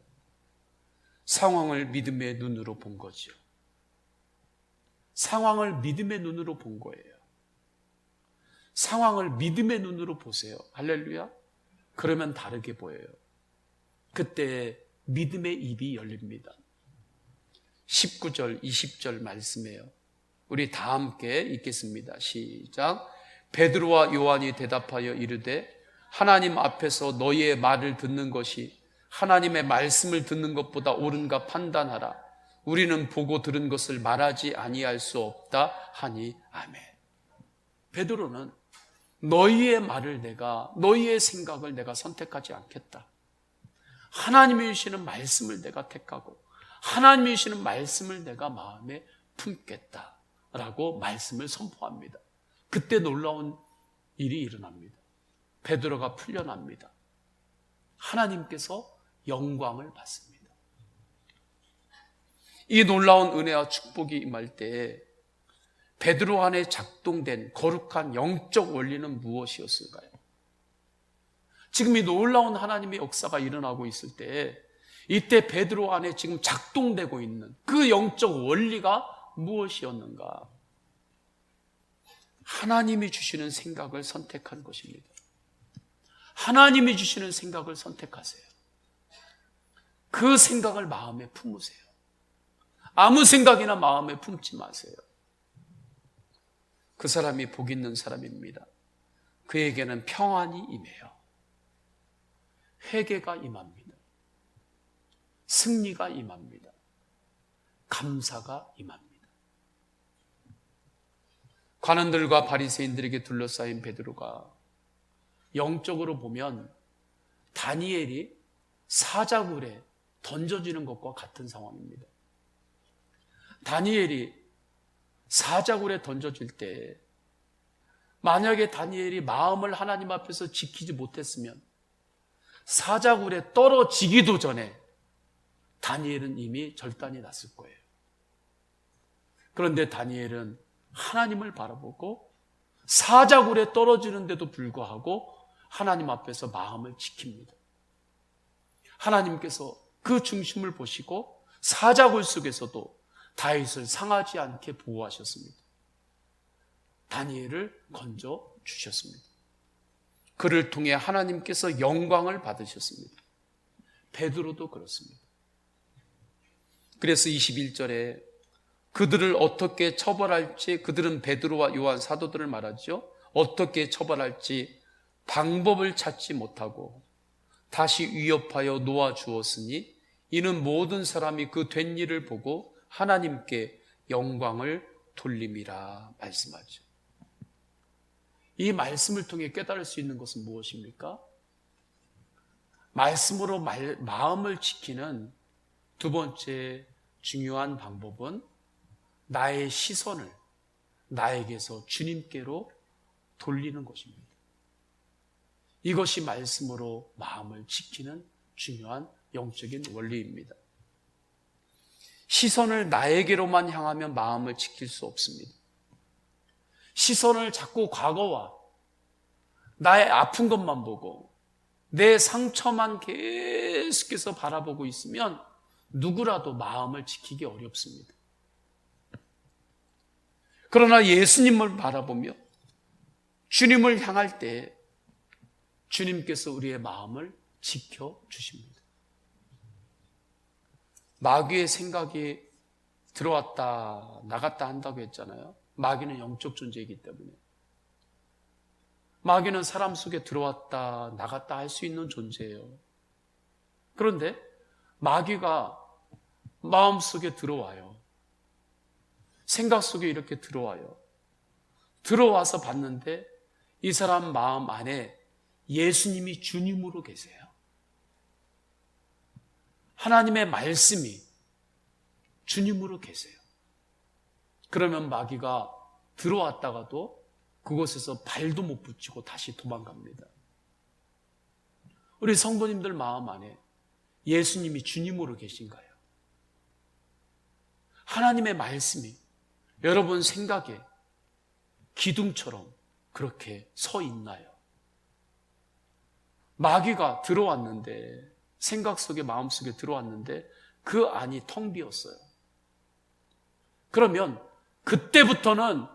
상황을 믿음의 눈으로 본 거죠. 상황을 믿음의 눈으로 본 거예요. 상황을 믿음의 눈으로 보세요. 할렐루야. 그러면 다르게 보여요. 그때 믿음의 입이 열립니다. 19절, 20절 말씀이에요. 우리 다 함께 읽겠습니다. 시작. 베드로와 요한이 대답하여 이르되 하나님 앞에서 너희의 말을 듣는 것이 하나님의 말씀을 듣는 것보다 옳은가 판단하라. 우리는 보고 들은 것을 말하지 아니할 수 없다 하니 아멘. 베드로는 너희의 말을 너희의 생각을 내가 선택하지 않겠다. 하나님이 주시는 말씀을 내가 택하고 하나님이 주시는 말씀을 내가 마음에 품겠다라고 말씀을 선포합니다. 그때 놀라운 일이 일어납니다. 베드로가 풀려납니다. 하나님께서 영광을 받습니다. 이 놀라운 은혜와 축복이 임할 때 베드로 안에 작동된 거룩한 영적 원리는 무엇이었을까요? 지금 이 놀라운 하나님의 역사가 일어나고 있을 때 이때 베드로 안에 지금 작동되고 있는 그 영적 원리가 무엇이었는가? 하나님이 주시는 생각을 선택한 것입니다. 하나님이 주시는 생각을 선택하세요. 그 생각을 마음에 품으세요. 아무 생각이나 마음에 품지 마세요. 그 사람이 복 있는 사람입니다. 그에게는 평안이 임해요. 회개가 임합니다. 승리가 임합니다. 감사가 임합니다. 관원들과 바리새인들에게 둘러싸인 베드로가 영적으로 보면 다니엘이 사자굴에 던져지는 것과 같은 상황입니다. 다니엘이 사자굴에 던져질 때 만약에 다니엘이 마음을 하나님 앞에서 지키지 못했으면 사자굴에 떨어지기도 전에 다니엘은 이미 절단이 났을 거예요. 그런데 다니엘은 하나님을 바라보고 사자굴에 떨어지는데도 불구하고 하나님 앞에서 마음을 지킵니다. 하나님께서 그 중심을 보시고 사자굴 속에서도 다윗을 상하지 않게 보호하셨습니다. 다니엘을 건져 주셨습니다. 그를 통해 하나님께서 영광을 받으셨습니다. 베드로도 그렇습니다. 그래서 21절에 그들을 어떻게 처벌할지, 그들은 베드로와 요한 사도들을 말하죠. 어떻게 처벌할지 방법을 찾지 못하고 다시 위협하여 놓아 주었으니 이는 모든 사람이 그 된 일을 보고 하나님께 영광을 돌림이라 말씀하죠. 이 말씀을 통해 깨달을 수 있는 것은 무엇입니까? 말씀으로 마음을 지키는 두 번째 중요한 방법은 나의 시선을 나에게서 주님께로 돌리는 것입니다. 이것이 말씀으로 마음을 지키는 중요한 영적인 원리입니다. 시선을 나에게로만 향하면 마음을 지킬 수 없습니다. 시선을 자꾸 과거와 나의 아픈 것만 보고 내 상처만 계속해서 바라보고 있으면 누구라도 마음을 지키기 어렵습니다. 그러나 예수님을 바라보며 주님을 향할 때 주님께서 우리의 마음을 지켜주십니다. 마귀의 생각이 들어왔다 나갔다 한다고 했잖아요. 마귀는 영적 존재이기 때문에 마귀는 사람 속에 들어왔다 나갔다 할 수 있는 존재예요. 그런데 마귀가 마음 속에 들어와요. 생각 속에 이렇게 들어와요. 들어와서 봤는데 이 사람 마음 안에 예수님이 주님으로 계세요. 하나님의 말씀이 주님으로 계세요. 그러면 마귀가 들어왔다가도 그곳에서 발도 못 붙이고 다시 도망갑니다. 우리 성도님들 마음 안에 예수님이 주님으로 계신가요? 하나님의 말씀이 여러분 생각에 기둥처럼 그렇게 서 있나요? 마귀가 들어왔는데 생각 속에 마음 속에 들어왔는데 그 안이 텅 비었어요. 그러면 그때부터는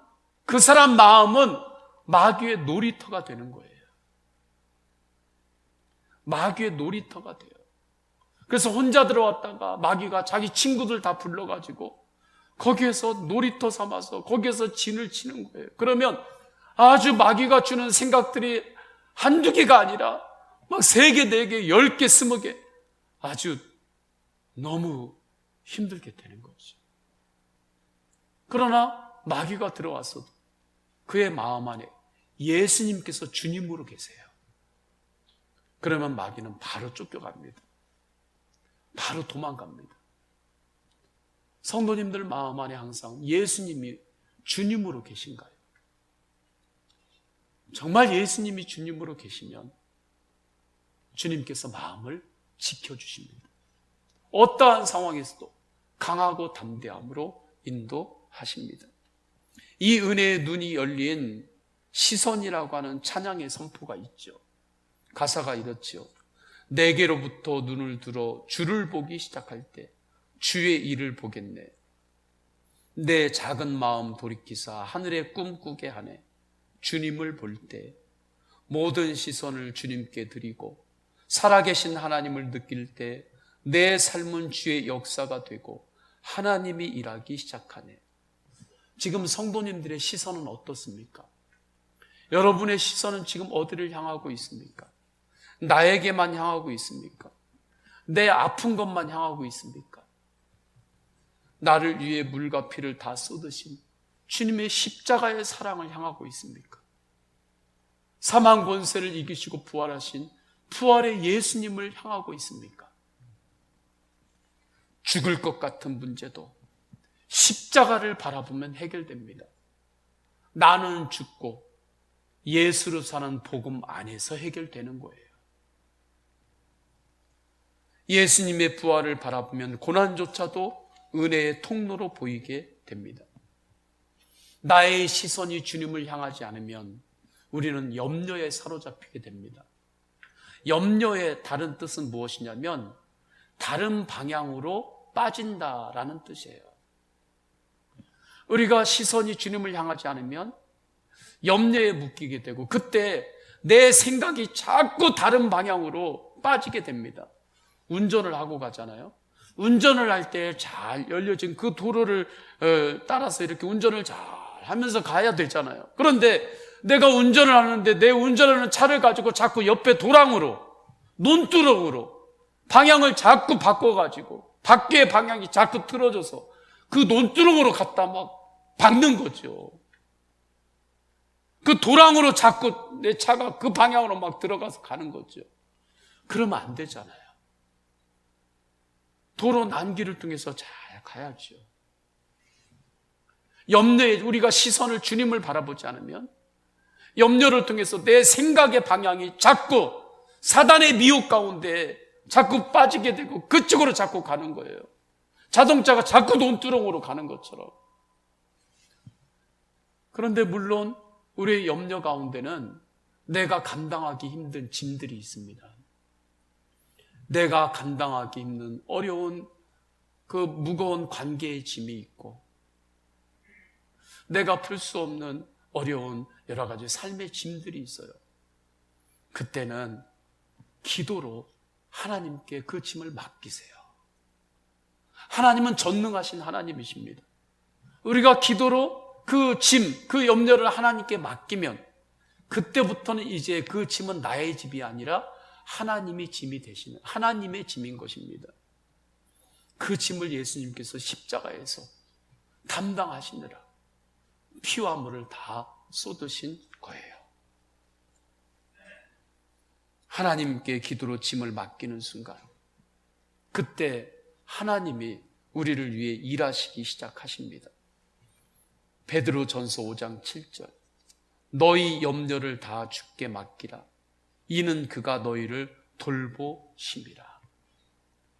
그 사람 마음은 마귀의 놀이터가 되는 거예요. 마귀의 놀이터가 돼요. 그래서 혼자 들어왔다가 마귀가 자기 친구들 다 불러가지고 거기에서 놀이터 삼아서 거기에서 진을 치는 거예요. 그러면 아주 마귀가 주는 생각들이 한두 개가 아니라 막 3개, 4개, 10개, 20개 아주 너무 힘들게 되는 거죠. 그러나 마귀가 들어왔어도 그의 마음 안에 예수님께서 주님으로 계세요. 그러면 마귀는 바로 쫓겨갑니다. 바로 도망갑니다. 성도님들 마음 안에 항상 예수님이 주님으로 계신가요? 정말 예수님이 주님으로 계시면 주님께서 마음을 지켜주십니다. 어떠한 상황에서도 강하고 담대함으로 인도하십니다. 이 은혜의 눈이 열린 시선이라고 하는 찬양의 선포가 있죠. 가사가 이렇죠. 내게로부터 눈을 들어 주를 보기 시작할 때 주의 일을 보겠네. 내 작은 마음 돌이키사 하늘에 꿈꾸게 하네. 주님을 볼 때 모든 시선을 주님께 드리고 살아계신 하나님을 느낄 때 내 삶은 주의 역사가 되고 하나님이 일하기 시작하네. 지금 성도님들의 시선은 어떻습니까? 여러분의 시선은 지금 어디를 향하고 있습니까? 나에게만 향하고 있습니까? 내 아픈 것만 향하고 있습니까? 나를 위해 물과 피를 다 쏟으신 주님의 십자가의 사랑을 향하고 있습니까? 사망 권세를 이기시고 부활하신 부활의 예수님을 향하고 있습니까? 죽을 것 같은 문제도 십자가를 바라보면 해결됩니다. 나는 죽고 예수로 사는 복음 안에서 해결되는 거예요. 예수님의 부활을 바라보면 고난조차도 은혜의 통로로 보이게 됩니다. 나의 시선이 주님을 향하지 않으면 우리는 염려에 사로잡히게 됩니다. 염려의 다른 뜻은 무엇이냐면 다른 방향으로 빠진다라는 뜻이에요. 우리가 시선이 주님을 향하지 않으면 염려에 묶이게 되고 그때 내 생각이 자꾸 다른 방향으로 빠지게 됩니다. 운전을 하고 가잖아요. 운전을 할 때 잘 열려진 그 도로를 따라서 이렇게 운전을 잘 하면서 가야 되잖아요. 그런데 내가 운전을 하는데 내 운전하는 차를 가지고 자꾸 옆에 도랑으로 논두렁으로 방향을 자꾸 바꿔가지고 밖에 방향이 자꾸 틀어져서 그 논두렁으로 갖다 막 박는 거죠. 그 도랑으로 자꾸 내 차가 그 방향으로 막 들어가서 가는 거죠. 그러면 안 되잖아요. 도로 난길을 통해서 잘 가야죠. 염려에 우리가 시선을 주님을 바라보지 않으면 염려를 통해서 내 생각의 방향이 자꾸 사단의 미혹 가운데 자꾸 빠지게 되고 그쪽으로 자꾸 가는 거예요. 자동차가 자꾸 논두렁으로 가는 것처럼. 그런데 물론 우리의 염려 가운데는 내가 감당하기 힘든 짐들이 있습니다. 내가 감당하기 힘든 어려운 그 무거운 관계의 짐이 있고, 내가 풀 수 없는 어려운 여러 가지 삶의 짐들이 있어요. 그때는 기도로 하나님께 그 짐을 맡기세요. 하나님은 전능하신 하나님이십니다. 우리가 기도로 그 짐, 그 염려를 하나님께 맡기면 그때부터는 이제 그 짐은 나의 짐이 아니라 하나님의 짐이 되시는, 하나님의 짐인 것입니다. 그 짐을 예수님께서 십자가에서 담당하시느라 피와 물을 다 쏟으신 거예요. 하나님께 기도로 짐을 맡기는 순간, 그때 하나님이 우리를 위해 일하시기 시작하십니다. 베드로전서 5장 7절, 너희 염려를 다 주께 맡기라. 이는 그가 너희를 돌보심이라.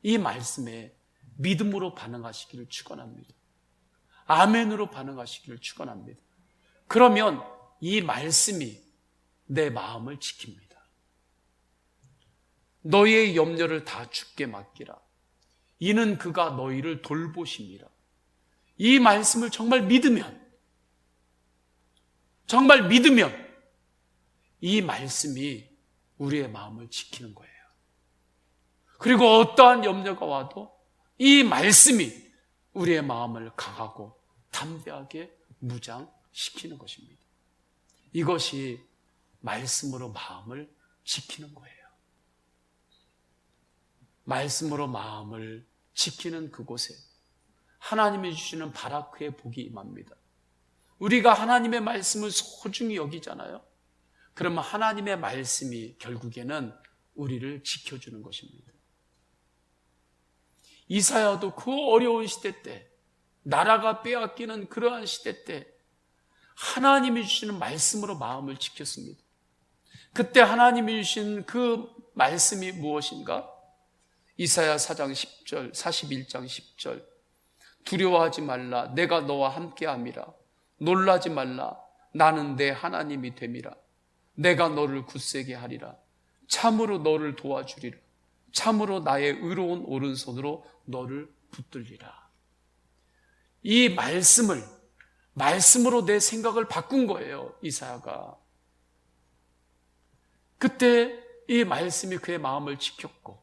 이 말씀에 믿음으로 반응하시기를 축원합니다. 아멘으로 반응하시기를 축원합니다. 그러면 이 말씀이 내 마음을 지킵니다. 너희의 염려를 다 주께 맡기라. 이는 그가 너희를 돌보심이라. 이 말씀을 정말 믿으면 이 말씀이 우리의 마음을 지키는 거예요. 그리고 어떠한 염려가 와도 이 말씀이 우리의 마음을 강하고 담대하게 무장시키는 것입니다. 이것이 말씀으로 마음을 지키는 거예요. 말씀으로 마음을 지키는 그곳에 하나님이 주시는 바라크의 복이 임합니다. 우리가 하나님의 말씀을 소중히 여기잖아요. 그러면 하나님의 말씀이 결국에는 우리를 지켜주는 것입니다. 이사야도 그 어려운 시대 때, 나라가 빼앗기는 그러한 시대 때 하나님이 주시는 말씀으로 마음을 지켰습니다. 그때 하나님이 주신 그 말씀이 무엇인가? 이사야 4장 10절, 41장 10절, 두려워하지 말라, 내가 너와 함께함이라. 놀라지 말라, 나는 내 하나님이 됨이라. 내가 너를 굳세게 하리라. 참으로 너를 도와주리라. 참으로 나의 의로운 오른손으로 너를 붙들리라. 이 말씀으로 내 생각을 바꾼 거예요, 이사야가. 그때 이 말씀이 그의 마음을 지켰고,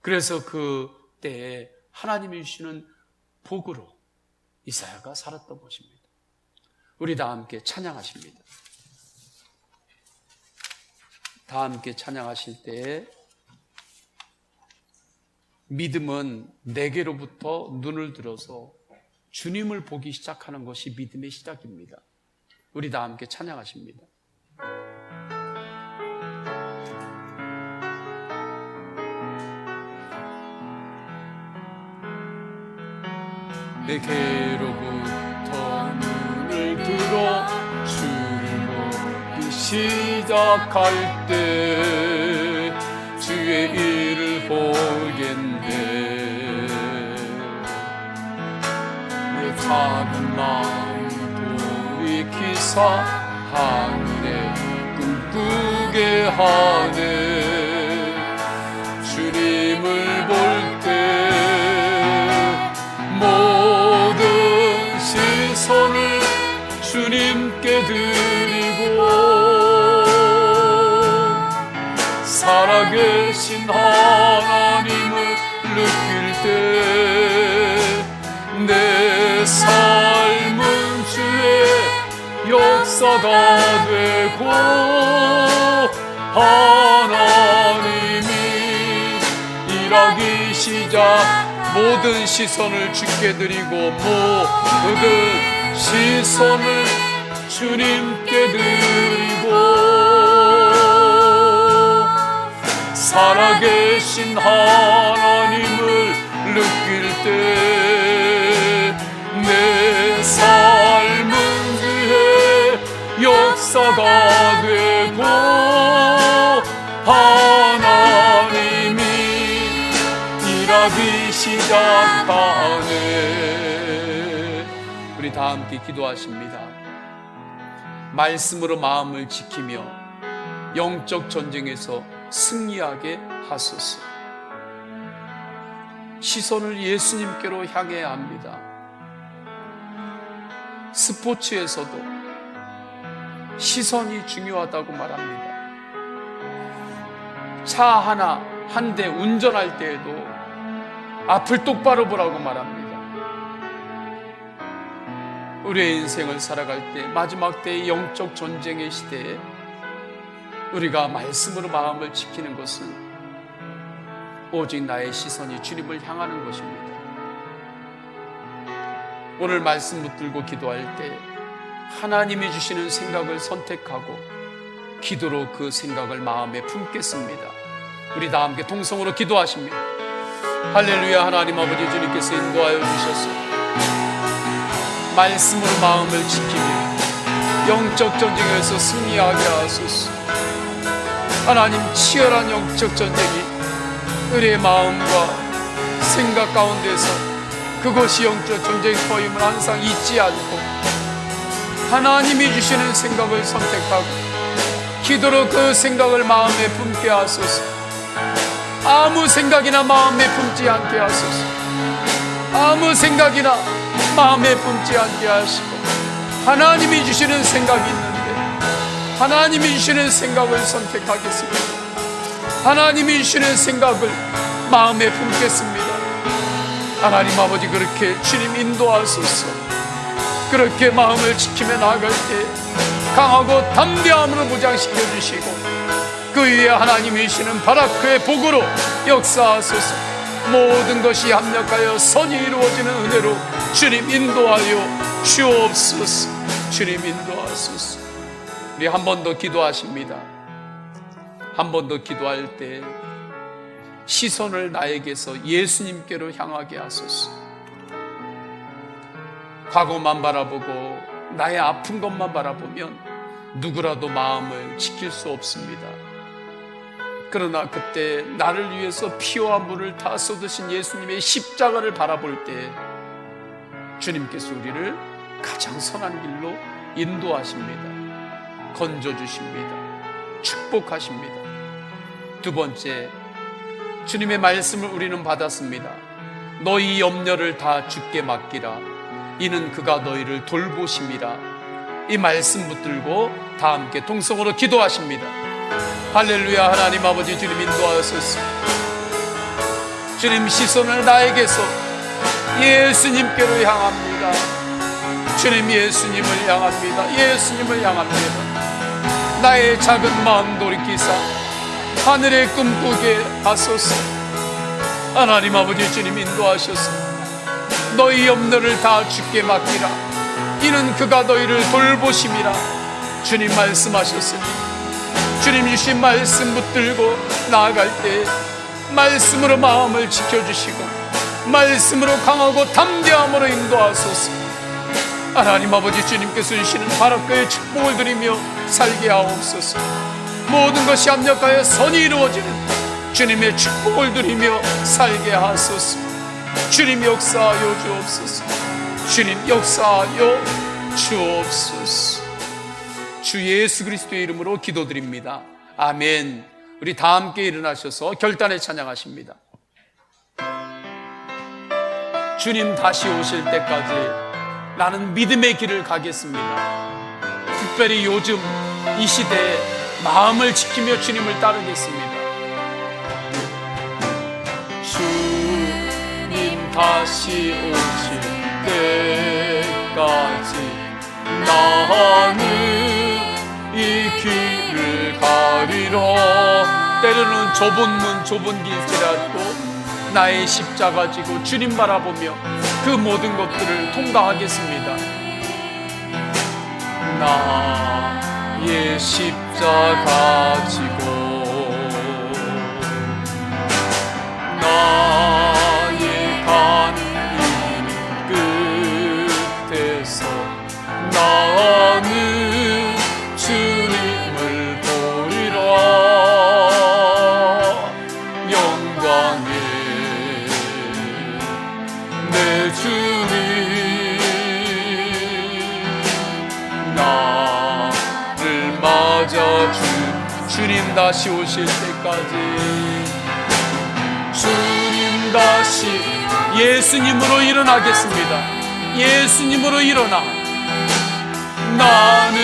그래서 그 때에 하나님이 주시는 복으로 이사야가 살았던 것입니다. 우리 다 함께 찬양하십니다. 다 함께 찬양하실 때 믿음은 내게로부터 눈을 들어서 주님을 보기 시작하는 것이 믿음의 시작입니다. 우리 다 함께 찬양하십니다. 내게로부터 눈을 들어 주를 보기 시작할 때 주의 일을 보겠네. 내 작은 마음 돌이키사 하늘에 꿈꾸게 하네. 주님을 볼 때 모든 시선을 주님께 드리고 살아계신 하나님을 느낄 때 내 삶은 주의 역사가 되고 하나님이 일하기 시작하시네. 모든 시선을 주께 드리고 모든 시선을 주님께 드리고 살아계신 하나님을 느낄 때 내 삶은 그의 역사가 되고 하나님이 일하기 시작하네. 우리 다 함께 기도하십니다. 말씀으로 마음을 지키며 영적 전쟁에서 승리하게 하소서. 시선을 예수님께로 향해야 합니다. 스포츠에서도 시선이 중요하다고 말합니다. 차 하나 한 대 운전할 때에도 앞을 똑바로 보라고 말합니다. 우리의 인생을 살아갈 때 마지막 때의 영적 전쟁의 시대에 우리가 말씀으로 마음을 지키는 것은 오직 나의 시선이 주님을 향하는 것입니다. 오늘 말씀 붙들고 기도할 때 하나님이 주시는 생각을 선택하고 기도로 그 생각을 마음에 품겠습니다. 우리 다 함께 통성으로 기도하십니다. 할렐루야. 하나님 아버지 주님께서 인도하여 주셔서 말씀으로 마음을 지키며 영적 전쟁에서 승리하게 하소서. 하나님, 치열한 영적 전쟁이 우리의 마음과 생각 가운데서 그것이 영적 전쟁터임을 항상 잊지 않고 하나님이 주시는 생각을 선택하고 기도로 그 생각을 마음에 품게 하소서. 아무 생각이나 마음에 품지 않게 하소서. 아무 생각이나 마음에 품지 않게 하시고 하나님이 주시는 생각이 있는데 하나님이 주시는 생각을 선택하겠습니다. 하나님이 주시는 생각을 마음에 품겠습니다. 하나님 아버지, 그렇게 주님 인도하소서. 그렇게 마음을 지키며 나아갈 때 강하고 담대함으로 무장시켜 주시고 그 위에 하나님이 주시는 바라크의 복으로 역사하소서. 모든 것이 합력하여 선이 이루어지는 은혜로 주님 인도하여 주옵소서. 주님 인도하소서. 우리 한 번 더 기도하십니다. 한 번 더 기도할 때 시선을 나에게서 예수님께로 향하게 하소서. 과거만 바라보고 나의 아픈 것만 바라보면 누구라도 마음을 지킬 수 없습니다. 그러나 그때 나를 위해서 피와 물을 다 쏟으신 예수님의 십자가를 바라볼 때 주님께서 우리를 가장 선한 길로 인도하십니다. 건져주십니다. 축복하십니다. 두 번째, 주님의 말씀을 우리는 받았습니다. 너희 염려를 다 주께 맡기라. 이는 그가 너희를 돌보심이라. 이 말씀 붙들고 다 함께 동성으로 기도하십니다. 할렐루야. 하나님 아버지, 주님 인도하소서. 주님 시선을 나에게서 예수님께로 향합니다. 주님 예수님을 향합니다. 예수님을 향합니다. 나의 작은 마음 돌이키사 하늘의 꿈꾸게 하소서. 하나님 아버지, 주님 인도하셔서 너희 염려를 다 주께 맡기라. 이는 그가 너희를 돌보심이라. 주님 말씀하셨으니 주님 주신 말씀 붙들고 나아갈 때 말씀으로 마음을 지켜주시고 말씀으로 강하고 담대함으로 인도하소서. 하나님 아버지, 주님께서 주시는 바라크의 축복을 드리며 살게 하옵소서. 모든 것이 합력하여 선이 이루어지는 주님의 축복을 드리며 살게 하소서. 주님 역사하여 주옵소서. 주님 역사하여 주옵소서. 주 예수 그리스도의 이름으로 기도드립니다. 아멘. 우리 다 함께 일어나셔서 결단에 찬양하십니다. 주님 다시 오실 때까지 나는 믿음의 길을 가겠습니다. 특별히 요즘 이 시대에 마음을 지키며 주님을 따르겠습니다. 주님 다시 오실 때까지 나는 이 길을 가리라. 때로는 좁은 문 좁은 길이라도 나의 십자가 지고 주님 바라보며 그 모든 것들을 통과하겠습니다. 나의 십자가 지고 나의 가는 길 끝에서 나는 주님을 보리라. 영광의 내 주님 나를 맞아준 주님 다시 오실 때까지 주님 다시 예수님으로 일어나겠습니다. 예수님으로 일어나 나는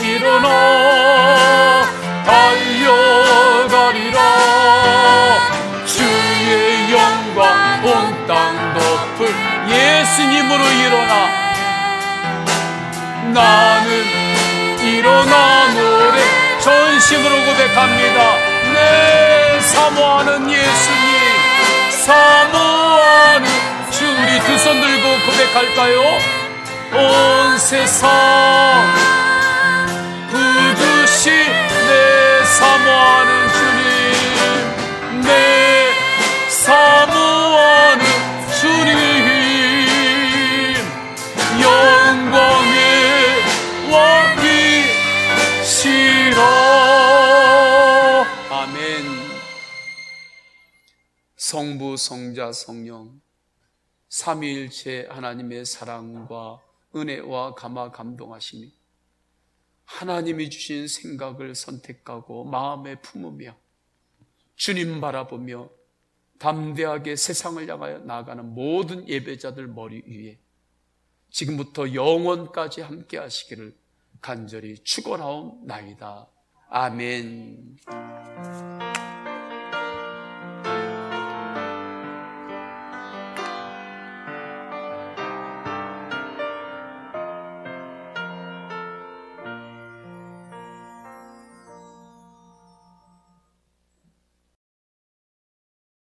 일어나 달려가리라. 주의 영광 온 땅 덮을 예수님으로 일어나 나는 일어나 노래 전심으로 고백합니다. 네, 사모하는 예수님, 사모하는 주. 우리 두 손 들고 고백할까요? 온 세상 부두시 내 사모하는 주님, 내 사모하는 주님, 영광의 왕이시라. 아멘. 성부, 성자, 성령 삼위일체 하나님의 사랑과 은혜와 감화 감동하심이 하나님이 주신 생각을 선택하고 마음에 품으며 주님 바라보며 담대하게 세상을 향하여 나아가는 모든 예배자들 머리 위에 지금부터 영원까지 함께 하시기를 간절히 축원하옵나이다. 아멘.